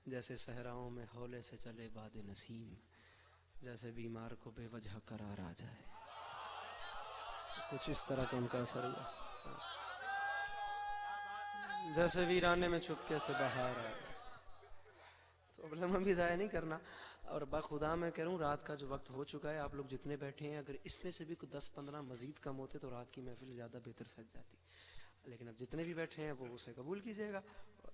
جیسے صحراؤں میں ہولے سے چلے باد نسیم، جیسے بیمار کو بے وجہ قرار آ جائے. کچھ اس طرح کا ان کا اثر ہوا. جیسے ویرانے میں چپکے سے بہار آ گئی. تو لمحہ بھی ضائع نہیں کرنا. اور بخدا میں کہہ رہا ہوں رات کا جو وقت ہو چکا ہے، آپ لوگ جتنے بیٹھے ہیں اگر اس میں سے بھی کوئی 10-15 مزید کم ہوتے تو رات کی محفل زیادہ بہتر سج جاتی. لیکن اب جتنے بھی بیٹھے ہیں وہ اسے قبول کیجیے گا.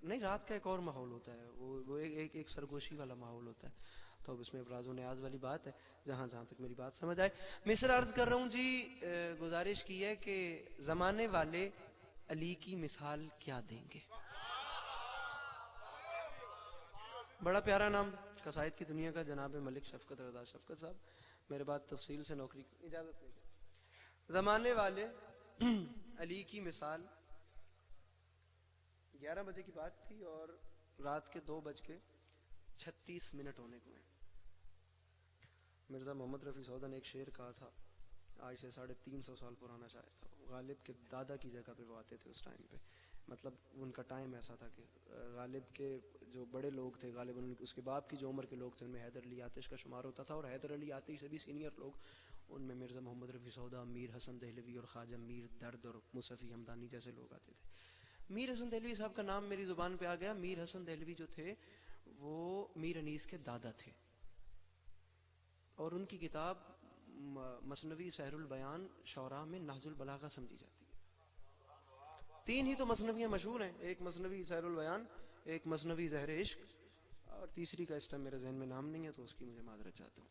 نہیں، رات کا ایک اور ماحول ہوتا ہے، وہ ایک سرگوشی والا ماحول ہوتا ہے. تو اب اس میں ابراز و نیاز والی بات ہے، جہاں تک میری بات سمجھ آئے. مصر عرض کر رہا ہوں جی، گزارش کی ہے کہ زمانے والے علی کی مثال کیا دیں گے. بڑا پیارا نام قصائد کی دنیا کا، جناب ملک شفقت رضا شفقت صاحب. میرے بعد تفصیل سے نوکری اجازت نہیں. زمانے والے علی کی مثال. 11 بجے کی بات تھی اور رات کے 2:36 ہونے کو ہیں. مرزا محمد رفیع سودا نے ایک شعر کہا تھا، آج سے 350 سال پرانا شاعر تھا. غالب کے دادا کی جگہ پہ وہ آتے تھے اس ٹائم پہ. مطلب ان کا ٹائم ایسا تھا کہ غالب کے جو بڑے لوگ تھے، غالب اس کے باپ کی جو عمر کے لوگ تھے، ان میں حیدر علی آتش کا شمار ہوتا تھا. اور حیدر علی آتش سے بھی سینئر لوگ، ان میں مرزا محمد رفیع سودا، میر حسن دہلوی اور خواجہ میر درد اور مصطفی حمدانی جیسے لوگ آتے تھے. میر حسن دہلوی صاحب کا نام میری زبان پہ آ گیا. میر حسن دہلوی جو تھے وہ میر انیس کے دادا تھے، اور ان کی کتاب مثنوی سحر البیان شعراء میں نہج البلاغہ سمجھی جاتی ہے. 3 ہی تو مثنویاں مشہور ہیں، ایک مثنوی سحر البیان، ایک مثنوی زہر عشق، اور تیسری کا اس ٹائم میرے ذہن میں نام نہیں ہے تو اس کی مجھے معذرت چاہتا ہوں.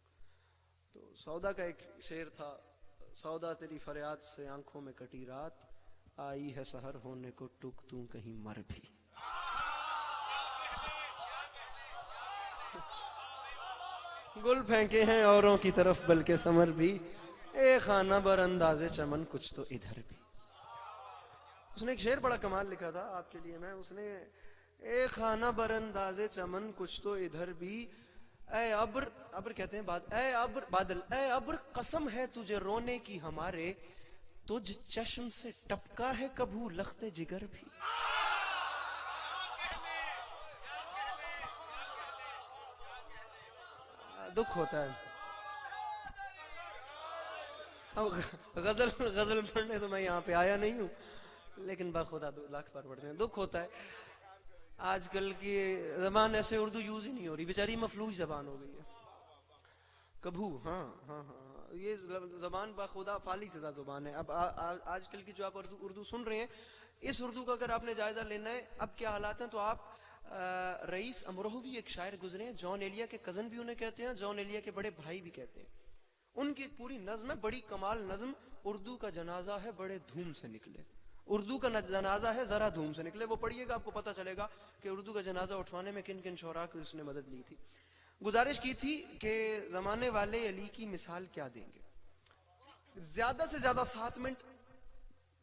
تو سودا کا ایک شعر تھا، سودا تیری فریاد سے آنکھوں میں کٹی رات، آئی ہے سحر ہونے کو ٹک تو کہیں مر بھی. گل پھینکے ہیں اوروں کی طرف بلکہ سمر بھی، اے خانہ بر انداز چمن کچھ تو ادھر بھی. اس نے ایک شعر بڑا کمال لکھا تھا آپ کے لیے میں. اس نے اے خانہ بر انداز چمن کچھ تو ادھر بھی، اے ابر کہتے ہیں اے ابر بادل، اے ابر قسم ہے تجھے رونے کی ہمارے، تجھ چشم سے ٹپکا ہے کبھو لخت جگر بھی. دکھ ہوتا ہے. غزل پڑھنے تو میں یہاں پہ آیا نہیں ہوں، لیکن بخدا 2 لاکھ بار پڑھتے ہیں. دکھ ہوتا ہے آج کل کی زبان ایسے اردو یوز ہی نہیں ہو رہی، بیچاری مفلوج زبان ہو گئی ہے. کبھو، ہاں یہ زبان بخدا فالی شدہ زبان ہے. اب آج کل کی جو آپ اردو سن رہے ہیں، اس اردو کا اگر آپ نے جائزہ لینا ہے اب کیا حالات ہیں، تو آپ رئیس امروہوی ایک شاعر گزرے ہیں، جان ایلیا کے کزن بھی انہیں کہتے ہیں، جان ایلیا کے بڑے بھائی بھی کہتے ہیں. ان کی ایک پوری نظم ہے، بڑی کمال نظم، اردو کا جنازہ ہے بڑے دھوم سے نکلے. اردو کا جنازہ ہے ذرا دھوم سے نکلے. وہ پڑھیے گا آپ کو پتہ چلے گا کہ اردو کا جنازہ اٹھوانے میں کن کن شعراء کی اس نے مدد لی تھی. گزارش کی تھی کہ زمانے والے علی کی مثال کیا دیں گے. زیادہ سے زیادہ 7 منٹ،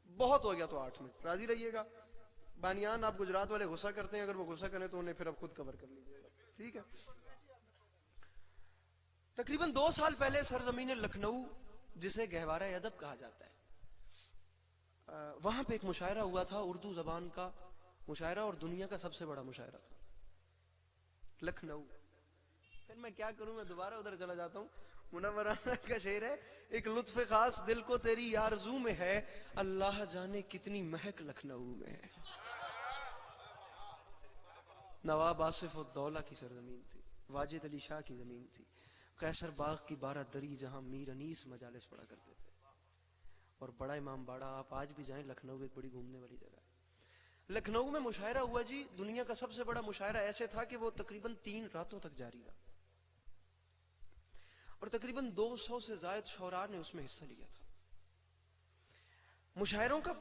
بہت ہو گیا تو 8 منٹ، راضی رہیے گا. بانیان آپ گجرات والے غصہ کرتے ہیں، اگر وہ غصہ کریں تو انہیں پھر اب خود کور کر لیجیے گا، ٹھیک ہے. تقریباً 2 سال پہلے سرزمین لکھنؤ، جسے گہوارہ ادب کہا جاتا ہے، وہاں پہ ایک مشاعرہ ہوا تھا، اردو زبان کا مشاعرہ، اور دنیا کا سب سے بڑا مشاعرہ تھا. لکھنؤ. پھر میں کیا کروں، میں دوبارہ ادھر چلا جاتا ہوں. منورانہ کا شعر ہے، ایک لطف خاص دل کو تیری آرزو میں ہے، اللہ جانے کتنی مہک لکھنؤ میں ہے. نواب آصف الدولہ کی سرزمین تھی، واجد علی شاہ کی زمین تھی، قیصر باغ کی 12 دری جہاں میر انیس مجالس پڑھا کرتے تھے. اور بڑا امام باڑہ، آپ آج بھی جائیں لکھنؤ ایک بڑی گھومنے والی جگہ ہے. لکھنؤ میں مشاعرہ ہوا جی، دنیا کا سب سے بڑا مشاعرہ ایسے تھا کہ وہ تقریباً 3 راتوں تک جاری رہا، اور تقریباً 200 سے زائد شعراء نے اس میں حصہ لیا تھا. مشاعروں کا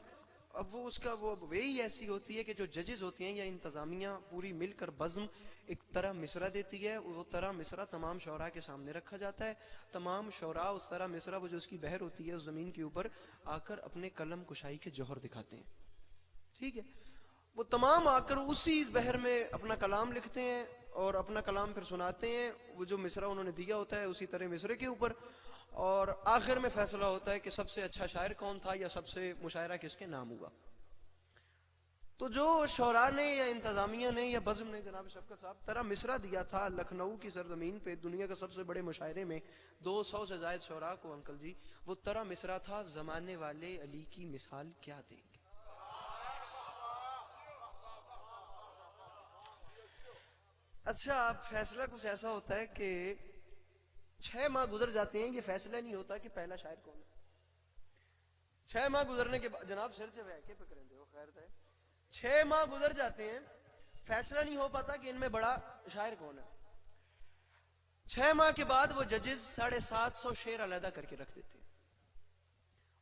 اب وہ اس کا وہ وہی ایسی ہوتی ہے کہ جو ججز ہوتی ہیں یا انتظامیہ پوری مل کر بزم ایک طرح مصرع دیتی ہے، وہ طرح مصرع تمام شعراء کے سامنے رکھا جاتا ہے. تمام شعراء اس طرح مصرع، وہ جو اس کی بحر ہوتی ہے اس زمین کے اوپر آ کر اپنے قلم کشائی کے جوہر دکھاتے ہیں، ٹھیک ہے. وہ تمام آ کر اسی بحر میں اپنا کلام لکھتے ہیں اور اپنا کلام پھر سناتے ہیں. وہ جو مصرع انہوں نے دیا ہوتا ہے اسی طرح مصرے کے اوپر، اور آخر میں فیصلہ ہوتا ہے کہ سب سے اچھا شاعر کون تھا یا سب سے مشاعرہ کس کے نام ہوا. تو جو شعراء نے یا انتظامیہ نے یا بزم نے جناب شفقت صاحب طرح مصرع دیا تھا لکھنؤ کی سرزمین پہ دنیا کے سب سے بڑے مشاعرے میں 200 سے زائد شعراء کو انکل جی، وہ طرح مصرع تھا زمانے والے علی کی مثال کیا دیں گے. اچھا اب فیصلہ کچھ ایسا ہوتا ہے کہ 6 ماہ گزر جاتے ہیں، یہ فیصلہ نہیں ہوتا کہ پہلا شاعر کون ہے. 6 ماہ گزرنے کے بعد جناب سر سے کے پکڑیں دے وہ خیر ہے، 6 ماہ گزر جاتے ہیں، فیصلہ نہیں ہو پاتا کہ ان میں بڑا شاعر کون ہے. 6 ماہ کے بعد وہ ججز 750 شعر علیحدہ کر کے رکھ دیتے ہیں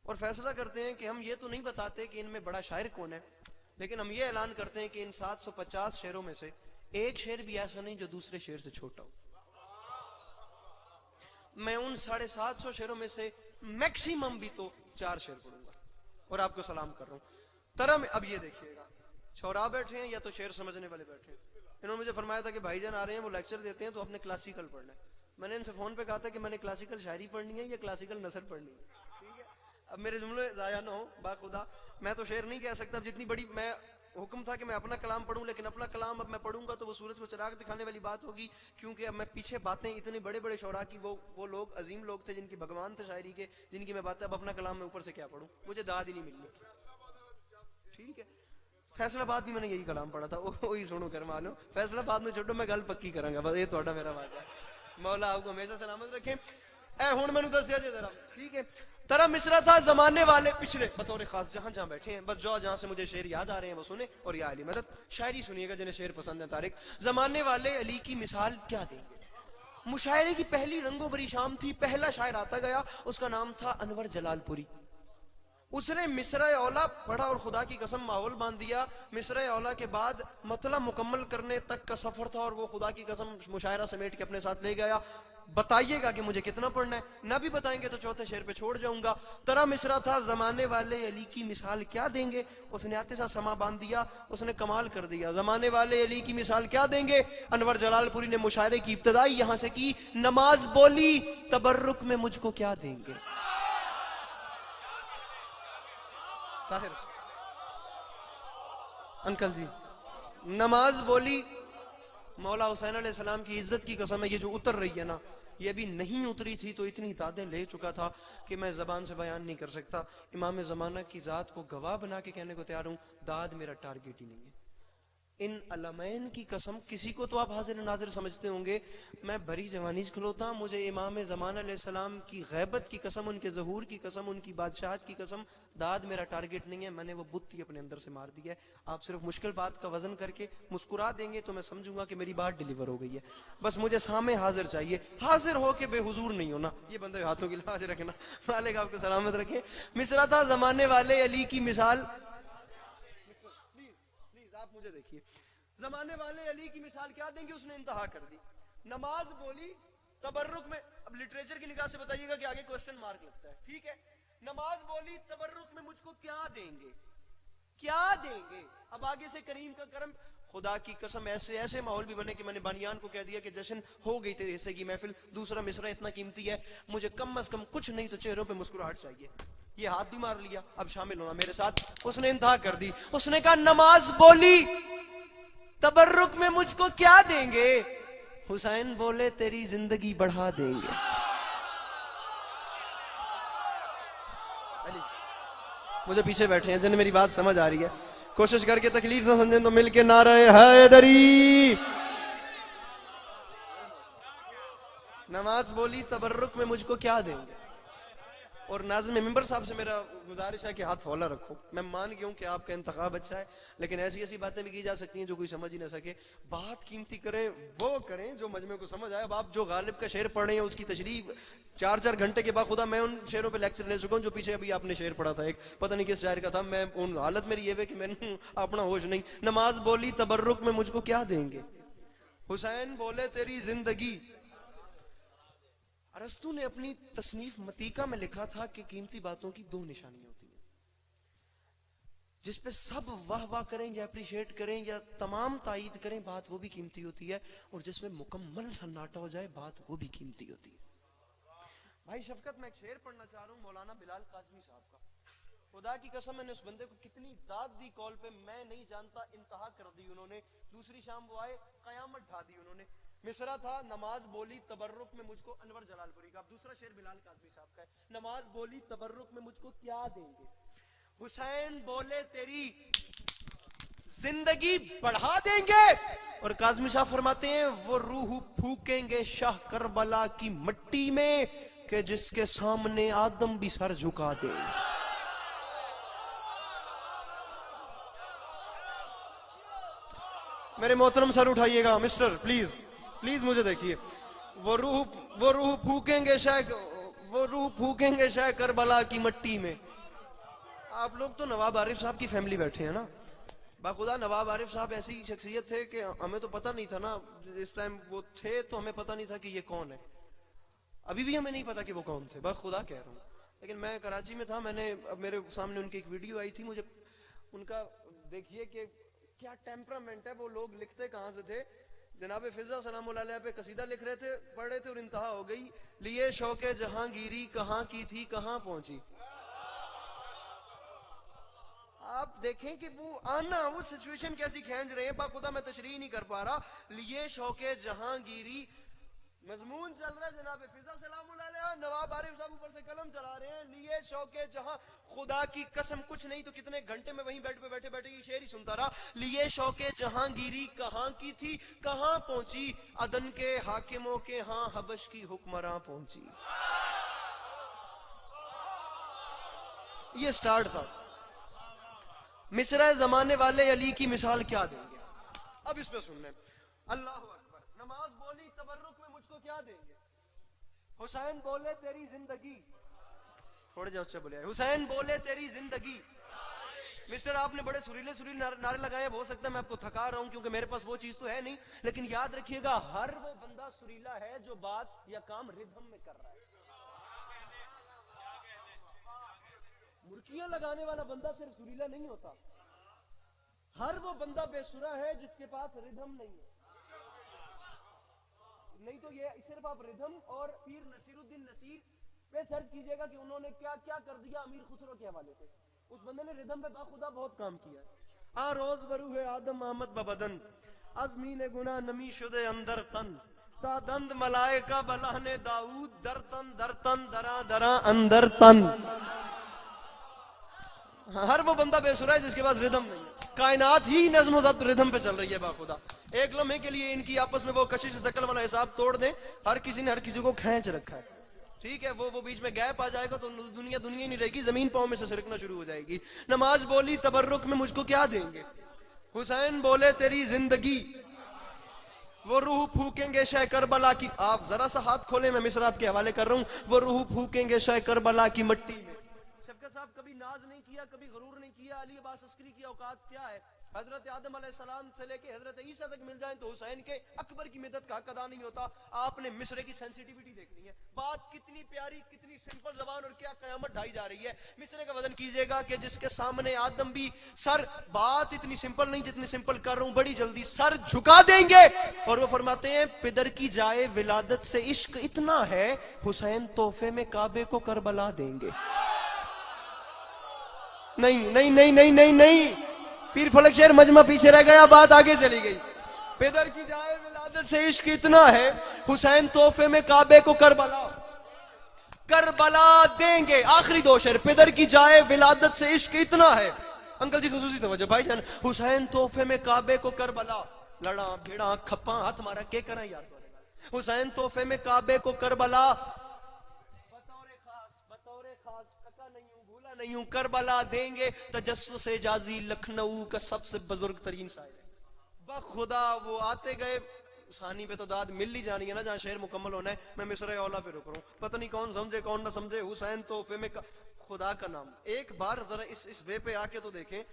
اور فیصلہ کرتے ہیں کہ ہم یہ تو نہیں بتاتے کہ ان میں بڑا شاعر کون ہے، لیکن ہم یہ اعلان کرتے ہیں کہ ان 750 شعروں میں سے ایک شعر بھی ایسا نہیں جو دوسرے شعر سے چھوٹا ہو. میں ان 750 شعروں میں سے میکسیمم بھی تو 4 شعر پڑھوں گا اور آپ کو سلام کر رہا ہوں. ترم اب یہ دیکھیے گا، شعراء بیٹھے ہیں یا تو شعر سمجھنے والے بیٹھے ہیں. انہوں نے مجھے فرمایا تھا کہ بھائی جان آ رہے ہیں، وہ لیکچر دیتے ہیں تو اپنے کلاسیکل پڑھنا ہے. میں نے ان سے فون پہ کہا تھا کہ میں نے کلاسیکل شاعری پڑھنی ہے یا کلاسیکل نثر پڑھنی ہے. ٹھیک ہے، اب میرے جملے ضائع نہ ہو، با خدا میں تو شعر نہیں کہہ سکتا. جتنی بڑی میں حکم تھا کہ میں اپنا کلام پڑھوں، لیکن اپنا کلام اب میں پڑھوں گا تو وہ سورج کو چراغ دکھانے والی بات ہوگی، کیونکہ اب میں پیچھے باتیں اتنے بڑے بڑے شعراء کی، وہ لوگ عظیم لوگ تھے جن کی بھگوان تھے شاعری کے، جن کی میں باتیں اب اپنا کلام میں اوپر سے کیا پڑھوں، مجھے داد ہی نہیں ملنی. ٹھیک ہے، فیصلہ آباد بھی میں نے یہی کلام پڑھا تھا، وہی سنو کر مانو. فیصلہ آباد میں چھوٹو میں گل پکی کراں گا، بس یہ تھوڑا میرا وعدہ ہے. مولا آپ کو ہمیشہ سلامت رکھے. اے ہن مینوں دسیا جے ذرا. ٹھیک ہے، طرح مصرع تھا زمانے والے پچھلے بطور خاص جہاں جہاں بیٹھے ہیں، بس جہاں سے مجھے شعر یاد آ رہے ہیں وہ سنیں، اور یا علی مدد شاعری سنیے گا جنہیں شعر پسند ہے. طارق، زمانے والے علی کی مثال کیا دیں گے. مشاعرے کی پہلی رنگوں بری شام تھی، پہلا شاعر آتا گیا، اس کا نام تھا انور جلال پوری. اس نے مصرع اولا پڑھا اور خدا کی قسم ماحول باندھ دیا. مصرع اولا کے بعد مطلب مکمل کرنے تک کا سفر تھا اور وہ خدا کی قسم مشاعرہ سمیٹ کے اپنے ساتھ لے گیا. بتائیے گا کہ مجھے کتنا پڑھنا ہے، نہ بھی بتائیں گے تو چوتھے شعر پہ چھوڑ جاؤں گا. طرح مصرع تھا زمانے والے علی کی مثال کیا دیں گے. اس نے آتے سا سما باندھ دیا، اس نے کمال کر دیا. زمانے والے علی کی مثال کیا دیں گے. انور جلال پوری نے مشاعرے کی ابتدائی یہاں سے کی. نماز بولی تبرک میں مجھ کو کیا دیں گے. طاہر انکل جی، نماز بولی، مولا حسین علیہ السلام کی عزت کی قسم ہے یہ جو اتر رہی ہے نا، یہ بھی نہیں اتری تھی تو اتنی دادیں لے چکا تھا کہ میں زبان سے بیان نہیں کر سکتا. امام زمانہ کی ذات کو گواہ بنا کے کہنے کو تیار ہوں، داد میرا ٹارگٹ ہی نہیں ہے. ان علمین کی قسم، کسی کو تو آپ حاضر ناظر سمجھتے ہوں گے، میں بھری جوانی سے کھلوتا ہوں، مجھے امام زمان علیہ السلام کی غیبت کی قسم، ان کے ظہور کی قسم، ان کی بادشاہت کی قسم، داد میرا ٹارگٹ نہیں ہے. میں نے وہ بت ہی اپنے اندر سے مار دیا ہے. آپ صرف مشکل بات کا وزن کر کے مسکرا دیں گے تو میں سمجھوں گا کہ میری بات ڈیلیور ہو گئی ہے. بس مجھے سامنے حاضر چاہیے، حاضر ہو کے بے حضور نہیں ہونا. یہ بندے ہاتھوں کی لاج رکھنا. مالک آپ کو سلامت رکھے. مصرع تھا زمانے والے علی کی مثال. پلیز آپ مجھے دیکھیے، زمانے والے علی کی مثال کیا دیں گے. اس نے انتہا کر دی. نماز بولی تبرک میں، اب لٹریچر کی نگاہ سے بتائیے گا کہ آگے کوسچن مارک لگتا ہے. ٹھیک ہے، نماز بولی تبرک میں مجھ کو کیا دیں گے، کیا دیں گے. اب آگے سے کریم کا کرم، خدا کی قسم ایسے ایسے ماحول بھی بنے کہ میں نے بانیان کو کہہ دیا کہ جشن ہو گئی تیرے حصے کی محفل. دوسرا مصرع اتنا قیمتی ہے، مجھے کم از کم کچھ نہیں تو چہروں پہ مسکراہٹ چاہیے. یہ ہاتھ بھی مار لیا، اب شامل ہونا میرے ساتھ. اس نے انتہا کر دی. اس نے کہا نماز بولی تبرک میں مجھ کو کیا دیں گے. حسین بولے تیری زندگی بڑھا دیں گے. مجھے پیچھے بیٹھے ہیں جنہیں میری بات سمجھ آ رہی ہے، کوشش کر کے تکلیف سے سمجھیں تو مل کے نعرہ حیدری. نماز بولی تبرک میں مجھ کو کیا دیں گے. اور ناظم ممبر صاحب سے میرا گزارش ہے کہ ہاتھ ہولا رکھو. میں مان گیا ہوں کہ آپ کا انتخاب اچھا ہے، لیکن ایسی ایسی باتیں بھی کی جا سکتی ہیں جو کوئی سمجھ ہی نہ سکے. بات قیمتی کریں وہ کریں جو مجمع کو سمجھ آئے. اب آپ جو غالب کا شعر پڑھ رہے ہیں اس کی تشریح 4 گھنٹے کے بعد خدا میں ان شعروں پہ لیکچر لے چکا ہوں جو پیچھے ابھی آپ نے شعر پڑھا تھا. ایک پتہ نہیں کس شاعر کا تھا، میں ان حالت میری یہ ہے کہ میں اپنا ہوش نہیں. نماز بولی تبرک میں مجھ کو کیا دیں گے. حسین بولے تیری زندگی. ارسطو نے اپنی تصنیف متیکا میں لکھا تھا کہ قیمتی باتوں کی 2 نشانیاں ہوتی ہیں، جس پہ سب واہ واہ کریں یا اپریشیٹ کریں یا تمام تائید کریں، بات وہ بھی قیمتی ہوتی ہے. اور جس میں مکمل سناٹا ہو جائے، بات وہ بھی قیمتی ہوتی ہے. بھائی شفقت، میں ایک شعر پڑھنا چاہ رہا ہوں مولانا بلال قاسمی صاحب کا. خدا کی قسم میں نے اس بندے کو کتنی داد دی کال پہ، میں نہیں جانتا، انتہا کر دی انہوں نے. دوسری شام وہ آئے، قیامت ڈھا دی انہوں نے. مصرع تھا، نماز بولی تبرک میں مجھ کو، انور جلال پوری کا. اب دوسرا شعر بلال کاظمی صاحب کا ہے، نماز بولی تبرک میں مجھ کو کیا دیں گے. حسین بولے تیری زندگی بڑھا دیں گے. اور کاظمی صاحب فرماتے ہیں وہ روح پھونکیں گے شاہ کربلا کی مٹی میں کہ جس کے سامنے آدم بھی سر جھکا دے. میرے محترم سر اٹھائیے گا مسٹر، پلیز پلیز مجھے دیکھیے. وہ روح پھونکیں گے شاہ کربلا کی مٹی میں. آپ لوگ تو نواب عارف صاحب کی فیملی بیٹھے ہیں نا. باخدا نواب عارف صاحب ایسی شخصیت تھے کہ ہمیں تو پتہ نہیں تھا نا، اس ٹائم وہ تھے تو ہمیں پتہ نہیں تھا کہ یہ کون ہے. ابھی بھی ہمیں نہیں پتا کہ وہ کون تھے، باخدا کہہ رہا ہوں. لیکن میں کراچی میں تھا، میں نے اب میرے سامنے ان کی ایک ویڈیو آئی تھی، مجھے ان کا دیکھیے کہ کیا ٹیمپرامنٹ ہے. وہ لوگ لکھتے کہاں سے تھے؟ جناب فضا سلام اللہ علیہ پہ قصیدہ لکھ رہے تھے، پڑھ رہے تھے اور انتہا ہو گئی. لیے شوق جہانگیری کہاں کی تھی کہاں پہنچی. آپ دیکھیں کہ وہ آنا، وہ سچویشن کیسی کھینچ رہے ہیں. باخدا میں تشریح نہیں کر پا رہا. لیے شوق جہانگیری مضمون چل رہا ہے، جناب فضا سلام اللہ علیہ نواب عارف صاحب اوپر سے قلم چلا رہے ہیں. لیے شوق جہاں، خدا کی قسم کچھ نہیں تو کتنے گھنٹے میں وہیں بیٹھے بیٹھے یہ شعر ہی سنتا رہا. لیے شوق جہانگیری کہاں کی تھی کہاں پہنچی، عدن کے حاکموں کے ہاں حبش کی حکمراں پہنچی. یہ سٹارٹ تھا. مصرع زمانے والے علی کی مثال کیا دیں گے. اب اس پہ سننے. اللہ اکبر. نماز بولی تبرک میں مجھ کو کیا دیں گے. حسین بولے تیری زندگی، تھوڑے جو اچھے بولے، حسین بولے تیری زندگی. مسٹر آپ نے بڑے سریلے نعرے لگائے. ہو سکتا ہے میں آپ کو تھکا رہا ہوں کیونکہ میرے پاس وہ چیز تو ہے نہیں، لیکن یاد رکھیے گا ہر وہ بندہ سریلا ہے جو بات یا کام ردھم میں کر رہا ہے. مرکیاں لگانے والا بندہ صرف سریلا نہیں ہوتا، ہر وہ بندہ بے سرا ہے جس کے پاس ردھم نہیں ہے. نہیں تو یہ صرف آپ ردھم اور پیر نصیر الدین نصیر پہ سرچ کیجئے گا کہ انہوں نے کیا کیا کر دیا امیر خسرو کے حوالے سے. اس بندے نے ردھم پہ باخدا بہت کام کیا ہے. آ روز بروح آدم آمد ببدن، ازمین گناہ نمی شدے اندر تن، تا دند ملائکہ بلہن داؤد، در تن درا درا اندر تن. ہر وہ بندہ بے سرا ہے جس کے پاس ردھم نہیں ہے. کائنات ہی نظم و ضبط ردھم پہ چل رہی ہے باخدا. ایک لمحے کے لیے ان کی آپس میں وہ کشش شکل والا حساب توڑ دیں. ہر کسی نے ہر کسی کو کھینچ رکھا ہے. ٹھیک ہے، وہ بیچ میں گیپ آ جائے گا تو دنیا ہی نہیں رہے گی، زمین پاؤں میں سے سرکنا شروع ہو جائے گی. نماز بولی تبرک میں مجھ کو کیا دیں گے. حسین بولے تیری زندگی، وہ روح پھونکیں گے شہ کربلا کی. آپ ذرا سا ہاتھ کھولیں، میں مصرع آپ کے حوالے کر رہا ہوں. وہ روح پھونکیں گے شہ کربلا کی مٹی میں. شفقت صاحب کبھی ناز نہیں کیا، کبھی غرور نہیں کیا. علی عباس عسکری کی اوقات کیا ہے؟ حضرت آدم علیہ السلام سے لے کے حضرت عیسیٰ تک مل جائیں تو حسین کے اکبر کی مدد کا حق ادا نہیں ہوتا. آپ نے مصرع کی سینسیٹیوٹی دیکھنی ہے. بات کتنی پیاری، کتنی سمپل زبان اور کیا قیامت ڈھائی جا رہی ہے. مصرع کا وزن کیجئے گا کہ جس کے سامنے آدم بھی سر، بات اتنی سمپل نہیں جتنی سمپل کر رہا ہوں، بڑی جلدی سر جھکا دیں گے. اور وہ فرماتے ہیں پدر کی جائے ولادت سے عشق اتنا ہے، حسین تحفے میں کعبے کو کربلا دیں گے. نہیں نہیں نہیں نہیں نہیں نہیں، پیر فلک شہر مجمع پیچھے رہ گیا، بات آگے چلی گئی. پدر کی جائے ولادت سے عشق اتنا ہے، حسین تحفے میں کعبے کو کربلا دیں گے. آخری دو شعر. پدر کی جائے ولادت سے عشق اتنا ہے. انکل جی خصوصی توجہ بھائی جان. حسین تحفے میں کعبے کو کربلا، لڑا بھیڑا کھپاں ہاتھ مارا کے کریں یار. حسین تحفے میں کعبے کو کربلا، نہیں ہوں کربلا دیں گے. تجسس اعجازی لکھنؤ کا سب سے بزرگ ترین شاعر ہے. بخدا وہ آتے گئے، ثانی پہ تو داد مل ہی جانی ہے نا جہاں شعر مکمل ہونا ہے. میں مصرع اولا پہ رک رہا ہوں، پتہ نہیں کون سمجھے کون نہ سمجھے. حسین تحفے میں خدا کا نام. ایک بار ذرا اس وے پہ آ کے تو دیکھیں.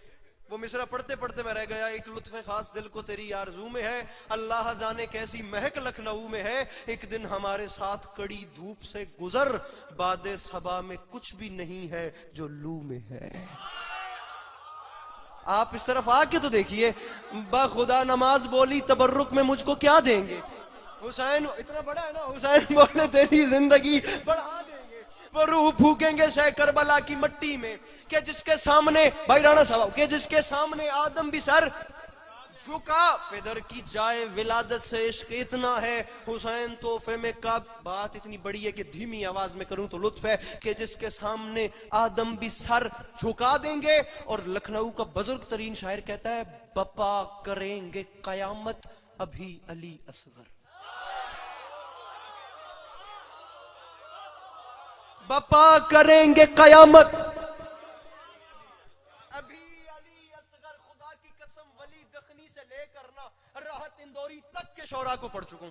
وہ مصرع پڑھتے پڑھتے میں رہ گیا. ایک لطف خاص دل کو تیری آرزو میں ہے، اللہ جانے کیسی مہک لکھنؤ میں ہے. ایک دن ہمارے ساتھ کڑی دھوپ سے گزر، باد صبا میں کچھ بھی نہیں ہے جو لو میں ہے. آپ اس طرف آ کے تو دیکھیے. بخدا نماز بولی تبرک میں مجھ کو کیا دیں گے. حسین اتنا بڑا ہے نا، حسین بولے تیری زندگی بڑھا دیں گے. وہ روح پھونکیں شہ کربلا کی مٹی میں کہ جس کے سامنے بھائی رانا صاحب کہ جس کے سامنے آدم بھی سر جھکا. پدر کی جائے ولادت سے عشق اتنا ہے حسین تحفے میں کب. بات اتنی بڑی ہے کہ دھیمی آواز میں کروں تو لطف ہے کہ جس کے سامنے آدم بھی سر جھکا دیں گے. اور لکھنؤ کا بزرگ ترین شاعر کہتا ہے بپا کریں گے قیامت ابھی علی اصغر. بپا کریں گے قیامت ابھی علی اصغر. خدا کی قسم ولی دخنی سے لے کر نا راحت اندوری تک کے شعراء کو پڑھ چکا ہوں.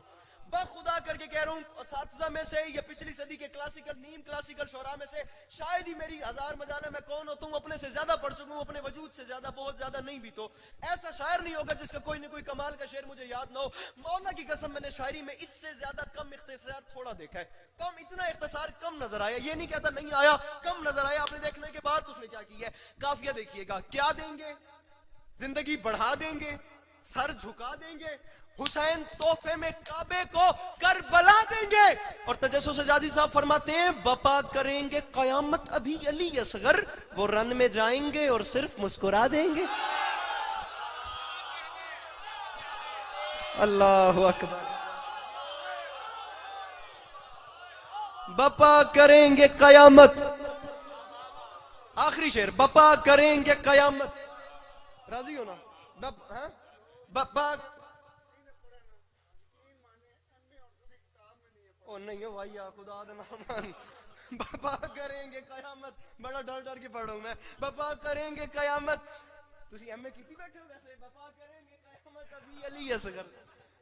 بخدا کر کے کہہ رہا ہوں اساتذہ میں سے یا پچھلی صدی کے کلاسیکل نیم کلاسیکل شعراء میں سے شاید ہی میری ہزار مجالہ میں کون ہوتا ہوں اپنے سے زیادہ پڑھ چکا ہوں, اپنے وجود سے زیادہ, بہت زیادہ نہیں بھی تو ایسا شاعر نہیں ہوگا جس کا کوئی نہ کوئی کمال کا شعر مجھے یاد نہ ہو. مولا کی قسم میں نے شاعری میں اس سے زیادہ کم اختصار تھوڑا دیکھا ہے. کم اتنا اختصار کم نظر آیا, یہ نہیں کہتا نہیں آیا, کم نظر آیا. آپ نے دیکھنے کے بعد اس نے کیا کی ہے. قافیہ دیکھیے گا, کیا دیں گے, زندگی بڑھا دیں گے, سر جھکا دیں گے, حسین تحفے میں کعبے کو کربلا دیں گے. اور تجسس سجادی صاحب فرماتے ہیں بپا کریں گے قیامت ابھی علی اصغر. وہ رن میں جائیں گے اور صرف مسکرا دیں گے. اللہ اکبر. بپا کریں گے قیامت, آخری شعر, بپا کریں گے قیامت. راضی ہو نا بپا او نہیں ہو بھائی خدا دا نام. بپا کریں گے قیامت, بڑا ڈر ڈر کے پڑھ ہوں میں. بپا کریں گے قیامت, تسی ایم اے کیتی بیٹھے ہو ویسے. بپا کریں گے قیامت ابھی علی اصغر.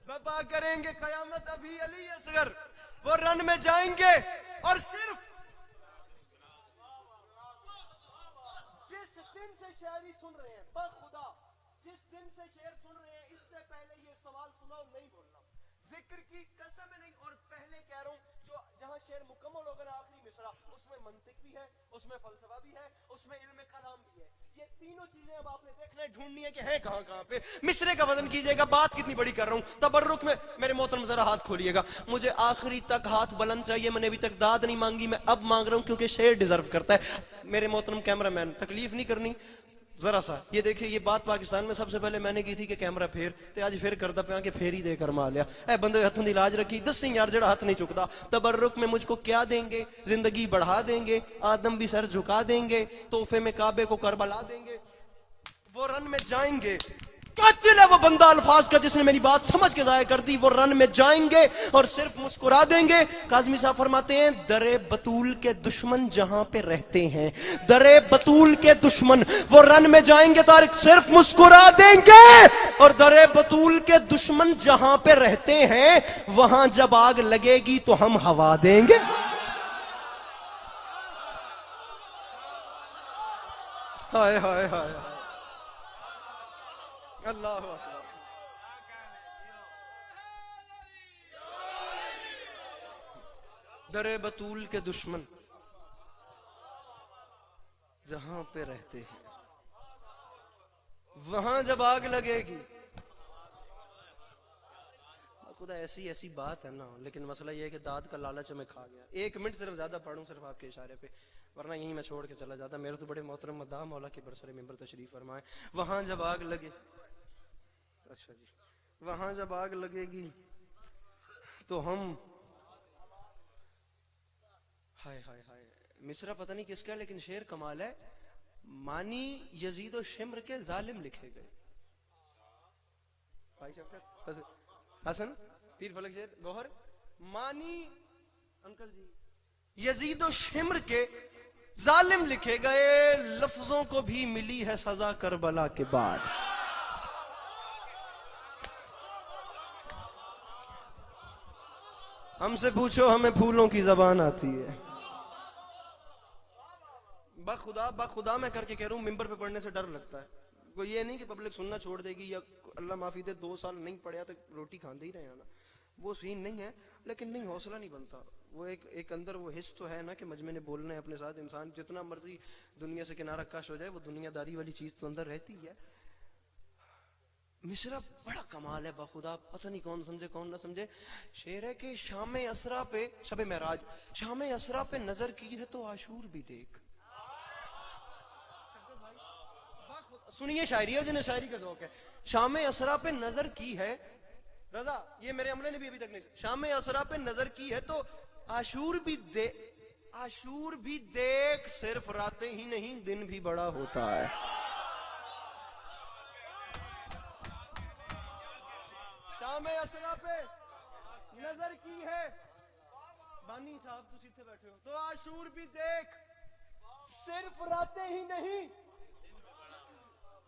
بپا کریں گے قیامت ابھی علی اصغر. وہ رن میں جائیں گے اور صرف جس دن سے شاعری سن رہے ہیں بخدا, جس دن سے شعر سن رہے ہیں اس سے پہلے یہ سوال سناؤ نہیں بولنا, ذکر کی قسم نہیں. اور پہلے کہہ رہا ہوں جو جہاں شعر مکمل ہوگا نا آخری مصرع اس میں منطق بھی ہے, اس میں فلسفہ بھی ہے, اس میں علم کلام بھی ہے. یہ تینوں چیزیں اب آپ نے دیکھنا ہے, ڈھونڈنی ہے کہ ہیں کہاں کہاں پہ. مصرے کا وزن کیجئے گا, بات کتنی بڑی کر رہا ہوں. تبرک میں میرے محترم ذرا ہاتھ کھولیے گا, مجھے آخری تک ہاتھ بلند چاہیے. میں نے ابھی تک داد نہیں مانگی, میں اب مانگ رہا ہوں کیونکہ شعر ڈیزرو کرتا ہے. میرے محترم کیمرہ مین تکلیف نہیں کرنی ذرا سا. یہ دیکھیں یہ بات پاکستان میں سب سے پہلے میں نے کی تھی کہ کیمرہ پھیر تے آج پھر کردا پیا کہ پھیر ہی دے کر مار لیا. اے بندے ہاتھوں دی لاج رکھی, دسیں یار جڑا ہاتھ نہیں چکتا. تبرک میں مجھ کو کیا دیں گے, زندگی بڑھا دیں گے, آدم بھی سر جھکا دیں گے, تحفے میں کعبے کو کربلا دیں گے. وہ رن میں جائیں گے, قاتل ہے وہ بندہ الفاظ کا جس نے میری بات سمجھ کے ضائع کر دی. وہ رن میں جائیں گے اور صرف مسکرا دیں گے. کاظمی صاحب فرماتے ہیں درے بطول کے دشمن جہاں پہ رہتے ہیں, درے بطول کے دشمن وہ رن میں جائیں گے طارق صرف مسکرا دیں گے. اور درے بطول کے دشمن جہاں پہ رہتے ہیں وہاں جب آگ لگے گی تو ہم ہوا دیں گے. ہائے ہائے ہائے اللہ اکبر. درے بطول کے دشمن جہاں پہ رہتے ہیں وہاں جب آگ لگے گی. خدا ایسی بات ہے نا, لیکن مسئلہ یہ ہے کہ داد کا لالچ میں کھا گیا. 1 منٹ صرف زیادہ پڑھوں صرف آپ کے اشارے پہ, ورنہ یہیں میں چھوڑ کے چلا جاتا. میرے تو بڑے محترم مداح مولا کے برسر ممبر تشریف فرمائے. وہاں جب آگ لگے, اچھا جی, وہاں جب آگ لگے گی تو ہم ہائے ہائے ہائے. مصرع پتہ نہیں کس کا لیکن شعر کمال ہے. مانی یزید و شمر کے ظالم لکھے گئے. بھائی شفقت حسن پیر فلک شعر گوہر, مانی انکل جی یزید و شمر کے ظالم لکھے گئے, لفظوں کو بھی ملی ہے سزا کربلا کے بعد. ہم سے پوچھو ہمیں پھولوں کی زبان آتی ہے. بخدا میں کر کے کہہ رہا ہوں, ممبر پہ پڑھنے سے ڈر لگتا ہے. کوئی یہ نہیں کہ پبلک سننا چھوڑ دے گی یا اللہ معافی دے 2 سال نہیں پڑھیا تو روٹی کھاندے ہی رہے نا, وہ سین نہیں ہے. لیکن نہیں, حوصلہ نہیں بنتا. وہ ایک اندر وہ حص تو ہے نا کہ مجمع نے بولنا ہے اپنے ساتھ. انسان جتنا مرضی دنیا سے کنارہ کش ہو جائے وہ دنیا داری والی چیز تو اندر رہتی ہے. مصرع بڑا کمال ہے بخدا، پتہ نہیں کون سمجھے کون نہ سمجھے. شعر ہے کہ شام اسرا پہ شب معراج، شام اسرا پہ نظر کی ہے تو عاشور بھی دیکھ. سنیے شاعری ہے جنہیں شاعری کا ذوق ہے. شام اسرا پہ نظر کی ہے رضا، یہ میرے عملے نے بھی ابھی تک نہیں. شام اسرا پہ نظر کی ہے تو عاشور بھی دیکھ، صرف راتیں ہی نہیں دن بھی بڑا ہوتا ہے. شام اسرا پہ نظر کی ہے، بانی صاحب تو سیدھے بیٹھے ہو، تو عاشور بھی دیکھ، صرف راتیں ہی نہیں.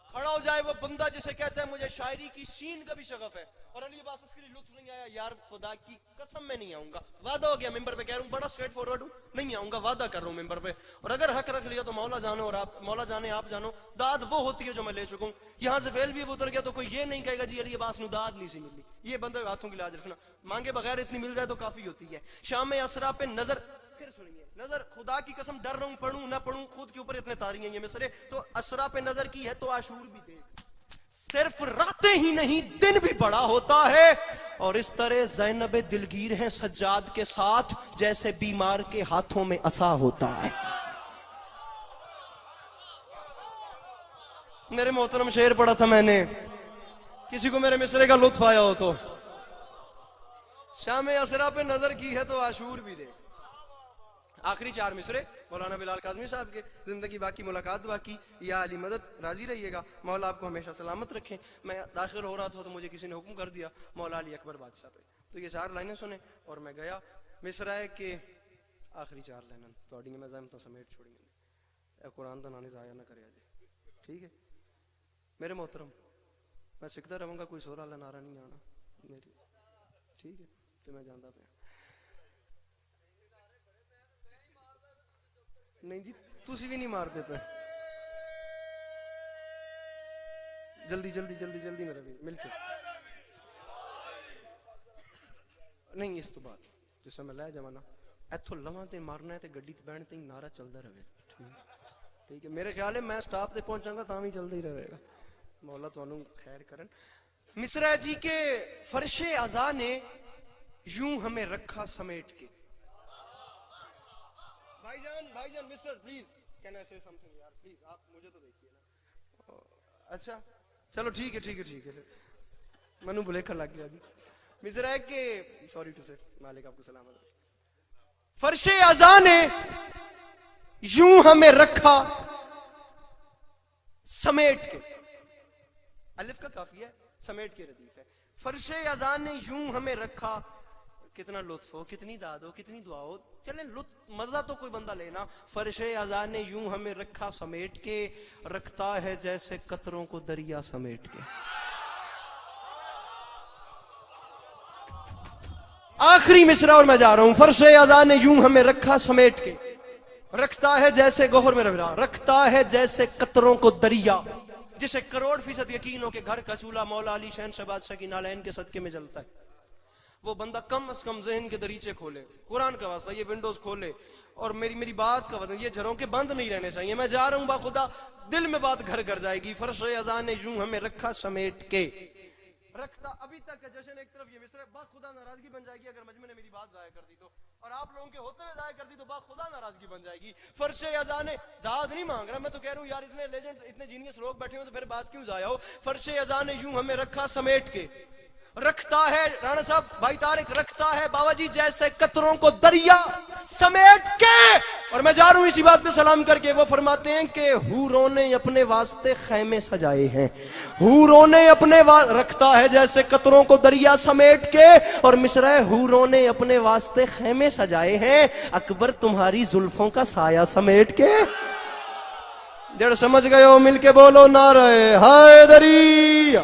کھڑا ہو جائے وہ بندہ جسے کہتے ہیں مجھے شاعری کی شین کا بھی شغف ہے اور علی عباس اس کے لیے لطف نہیں آیا، یار خدا کی قسم میں نہیں آؤں گا، وعدہ ہو گیا ممبر پہ کہہ رہا ہوں، بڑا اسٹریٹ فارورڈ ہوں، نہیں آؤں گا، وعدہ کر رہا ہوں ممبر پہ. اور اگر حق رکھ لیا تو مولا جانو اور آپ مولا جانے آپ جانو، داد وہ ہوتی ہے جو میں لے چکا ہوں. یہاں سے فیل بھی اب اتر گیا تو کوئی یہ نہیں کہے گا جی علی عباس نو داد نہیں سی ملی. یہ بندے ہاتھوں کی لاج رکھنا، مانگے بغیر اتنی مل جائے تو کافی ہوتی ہے. شام اسرا پہ نظر، پھر سنیے، نظر خدا کی قسم ڈر رہا ہوں پڑھوں نہ پڑھوں، خود کے اوپر اتنے تاری ہیں یہ مصرے. تو اسرا پہ نظر کی ہے تو عاشور بھی دیکھ، صرف راتیں ہی نہیں دن بھی بڑا ہوتا ہے. اور اس طرح زینب دلگیر ہیں سجاد کے ساتھ جیسے بیمار کے ہاتھوں میں عصا ہوتا ہے. میرے محترم شعر پڑھا تھا میں نے، کسی کو میرے مصرے کا لطف آیا ہو تو. شام اسرا پہ نظر کی ہے تو عاشور بھی دیکھ. آخری 4 مصرے مولانا بلال کاظمی صاحب کے، زندگی باقی ملاقات باقی، یا علی مدد راضی رہیے گا، مولا آپ کو ہمیشہ سلامت رکھیں. میں داخل ہو رہا تھا تو مجھے کسی نے حکم کر دیا مولا علی اکبر بادشاہ پہ، تو یہ 4 لائنیں سنیں اور میں گیا. مصرا ہے کہ آخری 4 لائنیں تھوڑی میں زحمت سمیٹ چھوڑی اے قرآن دا نانے ضائع نہ کرے جی، ٹھیک ہے میرے محترم. میں سکھتا رہوں گا، کوئی سورہ اللہ نعرہ نہیں آنا میری، ٹھیک ہے تو میں جانتا پہ نہیں جی، تسی بھی نہیں مارتے پہ. جلدی جلدی جلدی جلدی میرا بھی مل کے نہیں. اس تو بعد جس سے میں لے جانا ایتھو لواں تے مارنا ہے تے گڈی تے بہن تے نعرہ چلدا رہے، ٹھیک ہے. میرے خیال ہے میں سٹاپ تے پہنچاں گا تاں بھی چلدا ہی رہے گا، مولا تانوں خیر کرن. مصرع جی کے فرش عزا نے یوں ہمیں رکھا سمیٹ کے. بھائی جان مسٹر پلیز کین آئی سے سم تھنگ یار پلیز، آپ مجھے تو دیکھیے نا. اچھا چلو ٹھیک ہے منو بلیکھا لگ گیا جی. مصرع ہے کہ سوری ٹو سے مالک آپ کو سلامت. فرش عزا نے یوں ہمیں رکھا سمیٹ کے، الف کا کافی ہے، سمیٹ کے ردیف ہے. فرش عزا نے یوں ہمیں رکھا، کتنا لطف ہو، کتنی داد ہو، کتنی دعا ہو، چلیں لطف مزہ تو کوئی بندہ لینا. فرش عزا نے یوں ہمیں رکھا سمیٹ کے، رکھتا ہے جیسے قطروں کو دریا سمیٹ کے. آخری مصرع اور میں جا رہا ہوں. فرش عزا نے یوں ہمیں رکھا سمیٹ کے، رکھتا ہے جیسے گوہر میرا برا، رکھتا ہے جیسے قطروں کو دریا، جسے 100% یقین ہو کہ گھر کا چولہا مولا علی شہنشاہ بادشاہ کی نالین کے صدقے میں جلتا ہے. وہ بندہ کم از کم ذہن کے دریچے کھولے، قرآن کا واسطہ یہ ونڈوز کھولے، اور میری بات کا وزن یہ جھروں کے بند نہیں رہنے چاہیے. میں جا رہا ہوں باخدا دل میں بات گھر گھر جائے گی. فرش عزا نے یوں ہمیں رکھا سمیٹ کے، رکھتا ابھی تک جشن ایک طرف یہ مصرع باخدا ناراضگی بن جائے گی اگر مجمع نے میری بات ضائع کر دی تو، اور آپ لوگوں کے ہوتے ہوئے ضائع کر دی تو باخدا ناراضگی بن جائے گی. فرش عزا نے داد نہیں مانگ رہا، میں تو کہہ رہا ہوں یار اتنے لیجنڈ اتنے جینیس لوگ بیٹھے ہوئے تو پھر بات کیوں ضائع ہو. فرش عزا نے یوں ہمیں رکھا سمیٹ کے، رکھتا ہے رانا صاحب بھائی طارق، رکھتا ہے بابا جی جیسے قطروں کو دریا سمیٹ کے. اور میں جا رہا ہوں اسی بات پہ سلام کر کے. وہ فرماتے ہیں کہ حوروں نے اپنے واسطے خیمے سجائے ہیں، حوروں نے اپنے رکھتا ہے جیسے قطروں کو دریا سمیٹ کے. اور مصرع حوروں نے اپنے واسطے خیمے سجائے ہیں، اکبر تمہاری زلفوں کا سایہ سمیٹ کے. جڑ سمجھ گئے ہو مل کے بولو نعرہ حیدری.